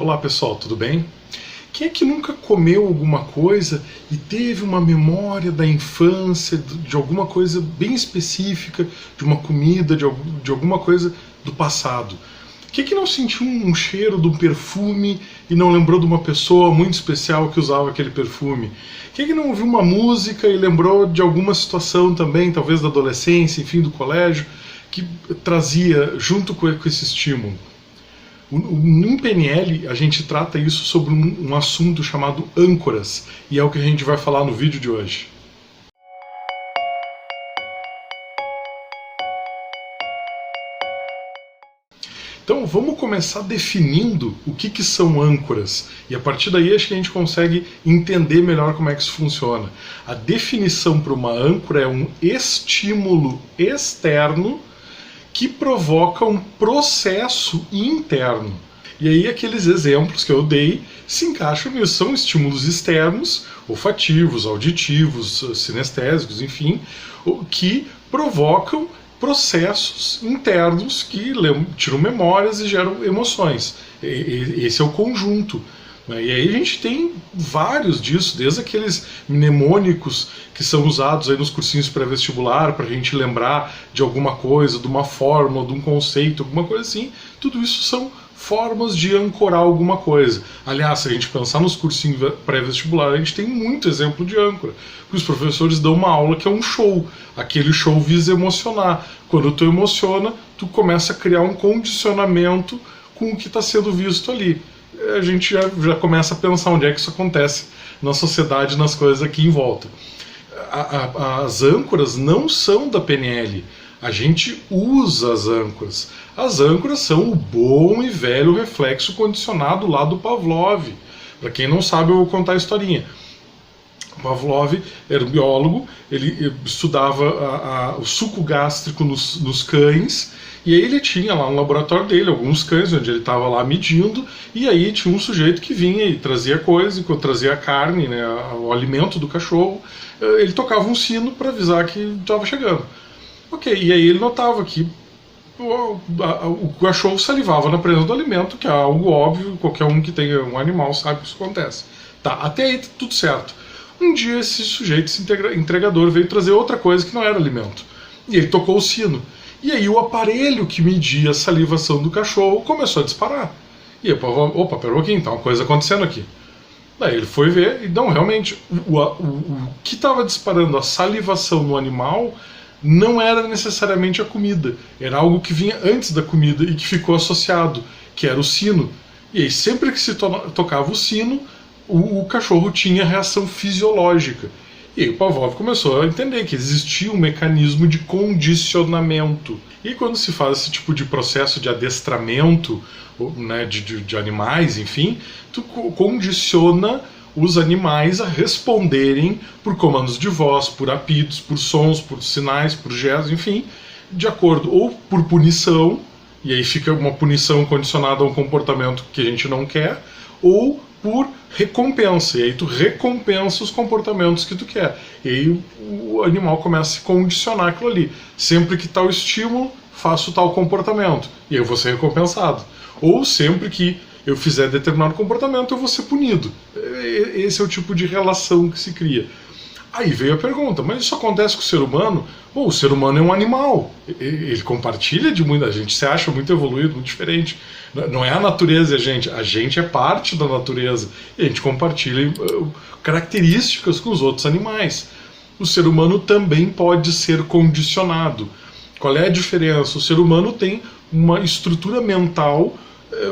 Olá pessoal, tudo bem? Quem é que nunca comeu alguma coisa e teve uma memória da infância, de alguma coisa bem específica, de uma comida, de alguma coisa do passado? Quem é que não sentiu um cheiro de um perfume e não lembrou de uma pessoa muito especial que usava aquele perfume? Quem é que não ouviu uma música e lembrou de alguma situação também, talvez da adolescência, enfim, do colégio, que trazia junto com esse estímulo? Em PNL, a gente trata isso sobre um assunto chamado âncoras, e é o que a gente vai falar no vídeo de hoje. Então vamos começar definindo o que são âncoras, e a partir daí acho que a gente consegue entender melhor como é que isso funciona. A definição para uma âncora é um estímulo externo que provoca um processo interno. E aí aqueles exemplos que eu dei se encaixam nisso, são estímulos externos, olfativos, auditivos, sinestésicos, enfim, que provocam processos internos que tiram memórias e geram emoções. Esse é o conjunto. E aí a gente tem vários disso, desde aqueles mnemônicos que são usados aí nos cursinhos pré-vestibular para a gente lembrar de alguma coisa, de uma fórmula, de um conceito, alguma coisa assim. Tudo isso são formas de ancorar alguma coisa. Aliás, se a gente pensar nos cursinhos pré-vestibular, a gente tem muito exemplo de âncora. Os professores dão uma aula que é um show. Aquele show visa emocionar. Quando tu emociona, tu começa a criar um condicionamento com o que está sendo visto ali. A gente já começa a pensar onde é que isso acontece na sociedade, nas coisas aqui em volta. As âncoras não são da PNL. A gente usa as âncoras. As âncoras são o bom e velho reflexo condicionado lá do Pavlov. Para quem não sabe, eu vou contar a historinha. Pavlov era um biólogo, ele estudava o suco gástrico nos cães, e aí ele tinha lá no laboratório dele alguns cães, onde ele estava lá medindo, e aí tinha um sujeito que vinha e trazia coisa, enquanto trazia a carne, né, o alimento do cachorro, ele tocava um sino para avisar que estava chegando. Ok, e aí ele notava que o cachorro salivava na presença do alimento, que é algo óbvio, qualquer um que tenha um animal sabe que isso acontece. Tá, até aí tudo certo. Um dia esse sujeito, esse entregador, veio trazer outra coisa que não era alimento. E ele tocou o sino. E aí o aparelho que media a salivação do cachorro começou a disparar. E eu falei, opa, pera um pouquinho, então uma coisa acontecendo aqui. Daí ele foi ver, e não, realmente, o que estava disparando a salivação no animal não era necessariamente a comida. Era algo que vinha antes da comida e que ficou associado, que era o sino. E aí sempre que se tocava o sino, o cachorro tinha reação fisiológica. E aí o Pavlov começou a entender que existia um mecanismo de condicionamento. E quando se faz esse tipo de processo de adestramento, né, de animais, enfim, tu condiciona os animais a responderem por comandos de voz, por apitos, por sons, por sinais, por gestos, enfim, de acordo ou por punição, e aí fica uma punição condicionada a um comportamento que a gente não quer, ou por recompensa, e aí tu recompensa os comportamentos que tu quer. E aí o animal começa a se condicionar aquilo ali. Sempre que tal estímulo, faço tal comportamento, e eu vou ser recompensado. Ou sempre que eu fizer determinado comportamento, eu vou ser punido. Esse é o tipo de relação que se cria. Aí veio a pergunta, mas isso acontece com o ser humano? Bom, o ser humano é um animal, ele compartilha de muita gente, se acha muito evoluído, muito diferente. Não é a natureza e a gente é parte da natureza, e a gente compartilha características com os outros animais. O ser humano também pode ser condicionado. Qual é a diferença? O ser humano tem uma estrutura mental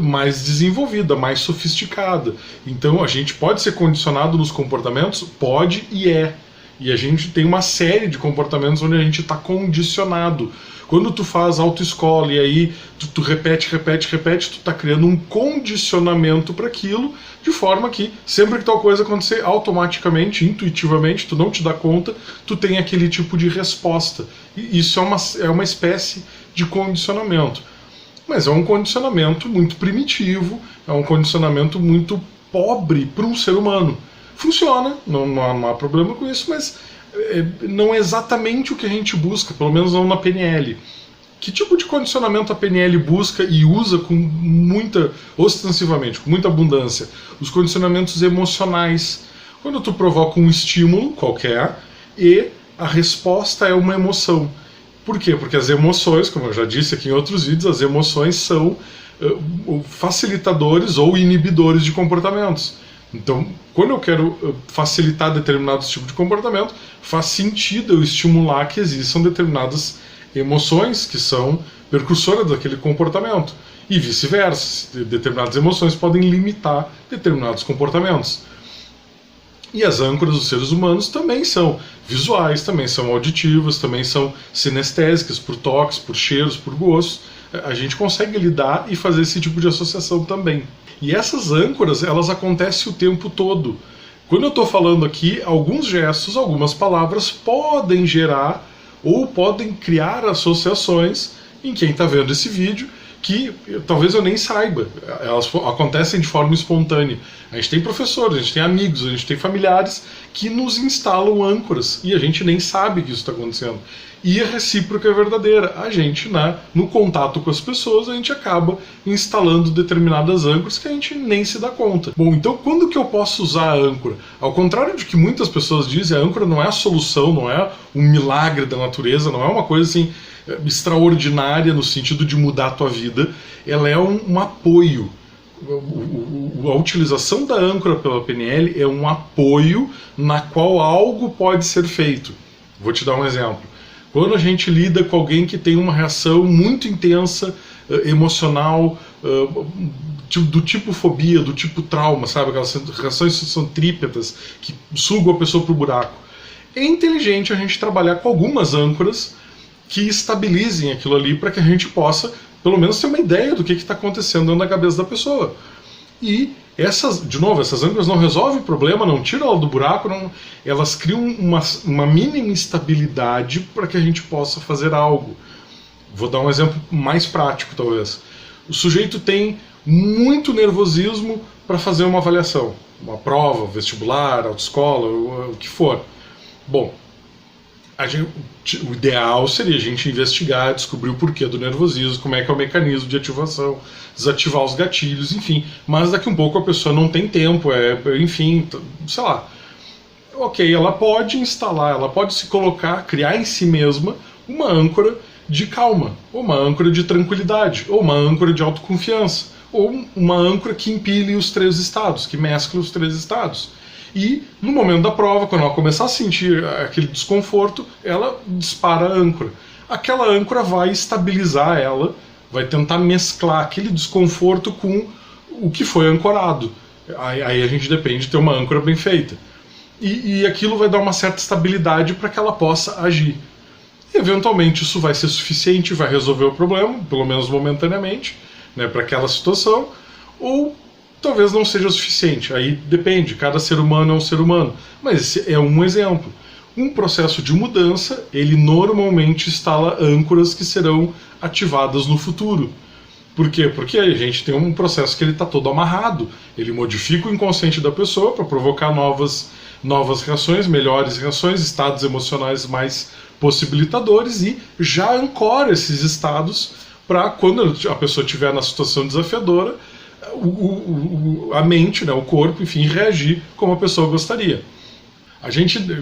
mais desenvolvida, mais sofisticada. Então a gente pode ser condicionado nos comportamentos? Pode e é. E a gente tem uma série de comportamentos onde a gente está condicionado. Quando tu faz autoescola e aí tu repete, tu está criando um condicionamento para aquilo, de forma que sempre que tal coisa acontecer, automaticamente, intuitivamente, tu não te dá conta, tu tem aquele tipo de resposta. E isso é uma espécie de condicionamento. Mas é um condicionamento muito primitivo, é um condicionamento muito pobre para um ser humano. Funciona, não há problema com isso, mas não é exatamente o que a gente busca, pelo menos não na PNL. Que tipo de condicionamento a PNL busca e usa com muita, ostensivamente, com muita abundância? Os condicionamentos emocionais. Quando tu provoca um estímulo qualquer e a resposta é uma emoção. Por quê? Porque as emoções, como eu já disse aqui em outros vídeos, as emoções são facilitadores ou inibidores de comportamentos. Então, quando eu quero facilitar determinado tipo de comportamento, faz sentido eu estimular que existam determinadas emoções que são percursoras daquele comportamento. E vice-versa. Determinadas emoções podem limitar determinados comportamentos. E as âncoras dos seres humanos também são visuais, também são auditivas, também são sinestésicas, por toques, por cheiros, por gostos. A gente consegue lidar e fazer esse tipo de associação também. E essas âncoras, elas acontecem o tempo todo. Quando eu estou falando aqui, alguns gestos, algumas palavras podem gerar ou podem criar associações em quem está vendo esse vídeo que talvez eu nem saiba. Elas acontecem de forma espontânea. A gente tem professores, a gente tem amigos, a gente tem familiares que nos instalam âncoras e a gente nem sabe que isso está acontecendo. E a recíproca é verdadeira. A gente, no contato com as pessoas, a gente acaba instalando determinadas âncoras que a gente nem se dá conta. Bom, então quando que eu posso usar a âncora? Ao contrário de que muitas pessoas dizem, a âncora não é a solução, não é um milagre da natureza, não é uma coisa assim extraordinária no sentido de mudar a tua vida. Ela é um apoio. A utilização da âncora pela PNL é um apoio na qual algo pode ser feito. Vou te dar um exemplo. Quando a gente lida com alguém que tem uma reação muito intensa, emocional, do tipo fobia, do tipo trauma, sabe? Aquelas reações centrípetas que sugam a pessoa para o buraco. É inteligente a gente trabalhar com algumas âncoras que estabilizem aquilo ali para que a gente possa, pelo menos, ter uma ideia do que está acontecendo dentro da cabeça da pessoa. E de novo, essas âncoras não resolvem o problema, não tiram ela do buraco, elas criam uma mínima estabilidade para que a gente possa fazer algo. Vou dar um exemplo mais prático, talvez. O sujeito tem muito nervosismo para fazer uma avaliação, uma prova, vestibular, autoescola, o que for. Bom, o ideal seria a gente investigar, descobrir o porquê do nervosismo, como é que é o mecanismo de ativação, desativar os gatilhos, enfim. Mas daqui um pouco a pessoa não tem tempo, enfim, sei lá. Ok, ela pode instalar, ela pode se colocar, criar em si mesma uma âncora de calma, ou uma âncora de tranquilidade, ou uma âncora de autoconfiança, ou uma âncora que empilhe os três estados, que mescle os três estados. E no momento da prova, quando ela começar a sentir aquele desconforto, ela dispara a âncora. Aquela âncora vai estabilizar ela, vai tentar mesclar aquele desconforto com o que foi ancorado. Aí a gente depende de ter uma âncora bem feita. E aquilo vai dar uma certa estabilidade para que ela possa agir. E, eventualmente isso vai ser suficiente, vai resolver o problema, pelo menos momentaneamente, para aquela situação, ou talvez não seja o suficiente. Aí depende, cada ser humano é um ser humano. Mas esse é um exemplo. Um processo de mudança, ele normalmente instala âncoras que serão ativadas no futuro. Por quê? Porque a gente tem um processo que ele está todo amarrado. Ele modifica o inconsciente da pessoa para provocar novas reações, melhores reações, estados emocionais mais possibilitadores e já ancora esses estados para quando a pessoa estiver na situação desafiadora, a mente, o corpo, enfim, reagir como a pessoa gostaria.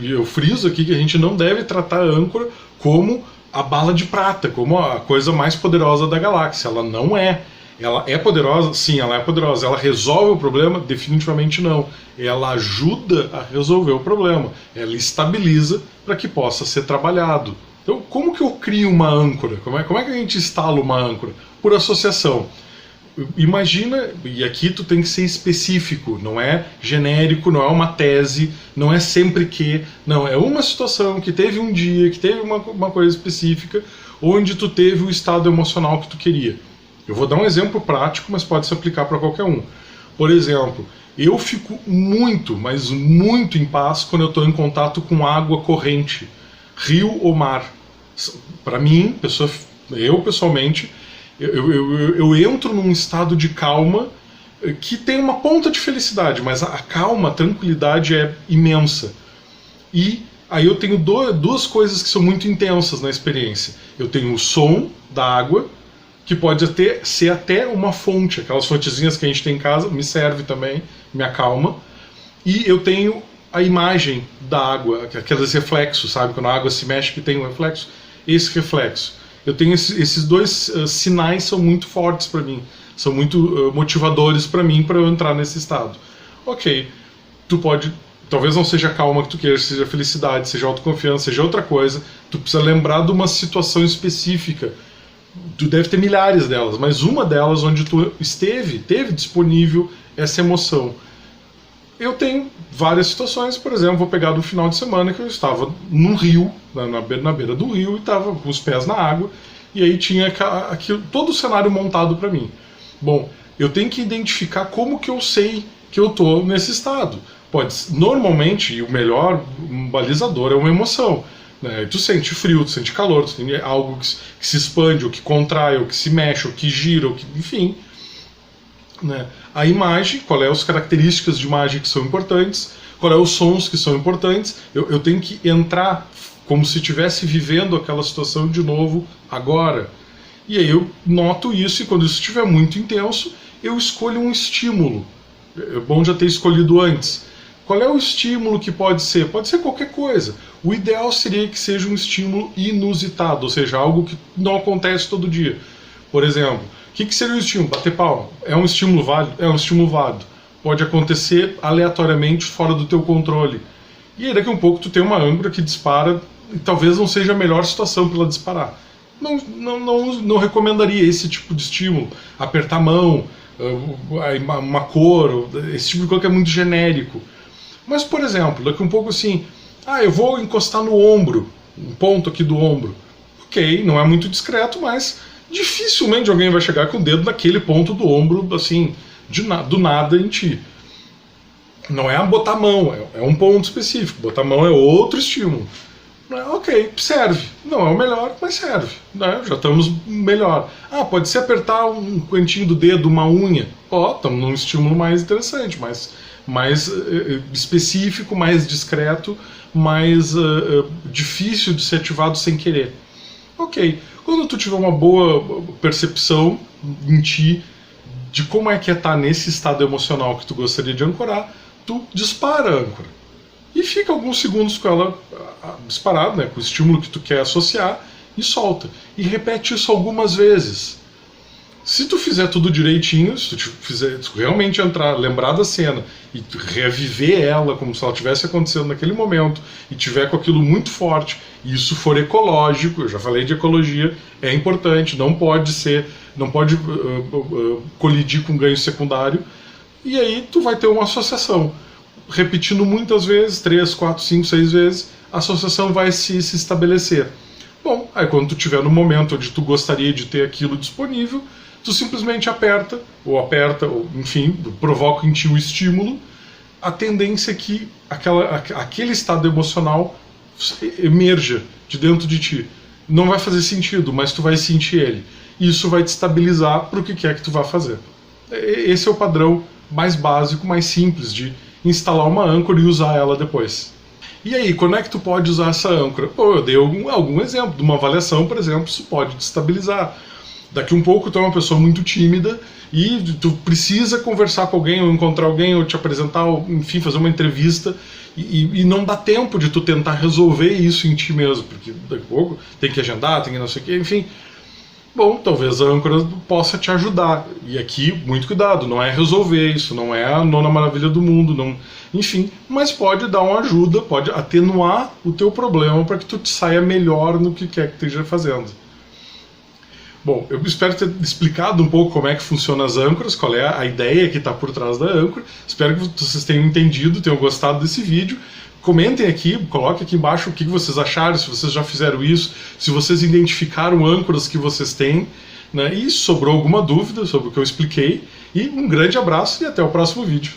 Eu friso aqui que a gente não deve tratar a âncora como a bala de prata, como a coisa mais poderosa da galáxia. Ela não é. Ela é poderosa? Sim, ela é poderosa. Ela resolve o problema? Definitivamente não. Ela ajuda a resolver o problema. Ela estabiliza para que possa ser trabalhado. Então, como que eu crio uma âncora? Como é que a gente instala uma âncora? Por associação. Imagina, e aqui tu tem que ser específico, não é genérico, não é uma tese, não é sempre que, não, é uma situação que teve um dia, que teve uma coisa específica, onde tu teve o estado emocional que tu queria. Eu vou dar um exemplo prático, mas pode se aplicar para qualquer um. Por exemplo, eu fico muito, mas muito em paz quando eu estou em contato com água corrente, rio ou mar. Para mim, eu pessoalmente, eu entro num estado de calma que tem uma ponta de felicidade, mas a calma, a tranquilidade é imensa. E aí eu tenho duas coisas que são muito intensas na experiência. Eu tenho o som da água, que pode ser até uma fonte, aquelas fontezinhas que a gente tem em casa, me serve também, me acalma. E eu tenho a imagem da água, aqueles reflexos, sabe? Quando a água se mexe que tem um reflexo, esse reflexo. Eu tenho esses dois sinais são muito fortes para mim, são muito motivadores para mim para eu entrar nesse estado. Ok, tu pode, talvez não seja a calma que tu queira, seja felicidade, seja autoconfiança, seja outra coisa, tu precisa lembrar de uma situação específica. Tu deve ter milhares delas, mas uma delas onde tu teve disponível essa emoção. Eu tenho várias situações, por exemplo, vou pegar do final de semana que eu estava num rio, na beira do rio, e estava com os pés na água, e aí tinha todo o cenário montado para mim. Bom, eu tenho que identificar como que eu sei que eu estou nesse estado. Normalmente, e o melhor balizador é uma emoção. Né? Tu sente frio, tu sente calor, tu tem algo que se expande, ou que contrai, ou que se mexe, ou que gira, ou que, enfim. Né? A imagem, qual é as características de imagem que são importantes, qual é os sons que são importantes, eu tenho que entrar como se estivesse vivendo aquela situação de novo agora. E aí eu noto isso, e quando isso estiver muito intenso, eu escolho um estímulo. É bom já ter escolhido antes. Qual é o estímulo que pode ser? Pode ser qualquer coisa. O ideal seria que seja um estímulo inusitado, ou seja, algo que não acontece todo dia. Por exemplo, o que seria o estímulo? Bater palma. É um estímulo válido? É um estímulo válido. Pode acontecer aleatoriamente fora do teu controle. E aí daqui a um pouco tu tem uma âncora que dispara e talvez não seja a melhor situação para ela disparar. Não recomendaria esse tipo de estímulo. Apertar a mão, uma cor, esse tipo de coisa que é muito genérico. Mas, por exemplo, daqui a um pouco assim, eu vou encostar no ombro, um ponto aqui do ombro. Ok, não é muito discreto, mas dificilmente alguém vai chegar com o dedo naquele ponto do ombro, assim, do nada em ti. Não é botar a mão, é um ponto específico. Botar a mão é outro estímulo. Ok, serve. Não é o melhor, mas serve. Né? Já estamos melhor. Pode ser apertar um cantinho do dedo, uma unha. Estamos num estímulo mais interessante, mais específico, mais discreto, mais difícil de ser ativado sem querer. Ok, quando tu tiver uma boa percepção em ti de como é que é estar nesse estado emocional que tu gostaria de ancorar, tu dispara a âncora. E fica alguns segundos com ela disparada, né, com o estímulo que tu quer associar, e solta. E repete isso algumas vezes. Se tu fizer tudo direitinho, se tu realmente entrar, lembrar da cena e reviver ela como se ela estivesse acontecendo naquele momento e tiver com aquilo muito forte, e isso for ecológico, eu já falei de ecologia, é importante, não pode colidir com ganho secundário, e aí tu vai ter uma associação. Repetindo muitas vezes, 3, 4, 5, 6 vezes, a associação vai se estabelecer. Bom, aí quando tu estiver no momento onde tu gostaria de ter aquilo disponível, tu simplesmente aperta, ou enfim, provoca em ti o estímulo. A tendência é que aquele estado emocional emerja de dentro de ti. Não vai fazer sentido, mas tu vai sentir ele. E isso vai te estabilizar para o que quer que tu vá fazer. Esse é o padrão mais básico, mais simples de instalar uma âncora e usar ela depois. E aí, quando é que tu pode usar essa âncora? Eu dei algum exemplo. De uma avaliação, por exemplo, isso pode te estabilizar. Daqui um pouco tu é uma pessoa muito tímida e tu precisa conversar com alguém, ou encontrar alguém, ou te apresentar, ou enfim, fazer uma entrevista, e não dá tempo de tu tentar resolver isso em ti mesmo, porque daqui a pouco tem que agendar, tem que não sei o que, enfim. Bom, talvez a âncora possa te ajudar. E aqui, muito cuidado, não é resolver isso, não é a nona maravilha do mundo, não, enfim, mas pode dar uma ajuda, pode atenuar o teu problema para que tu te saia melhor no que quer que esteja fazendo. Bom, eu espero ter explicado um pouco como é que funcionam as âncoras, qual é a ideia que está por trás da âncora. Espero que vocês tenham entendido, tenham gostado desse vídeo. Comentem aqui, coloquem aqui embaixo o que vocês acharam, se vocês já fizeram isso, se vocês identificaram âncoras que vocês têm, né? E sobrou alguma dúvida sobre o que eu expliquei. E um grande abraço e até o próximo vídeo.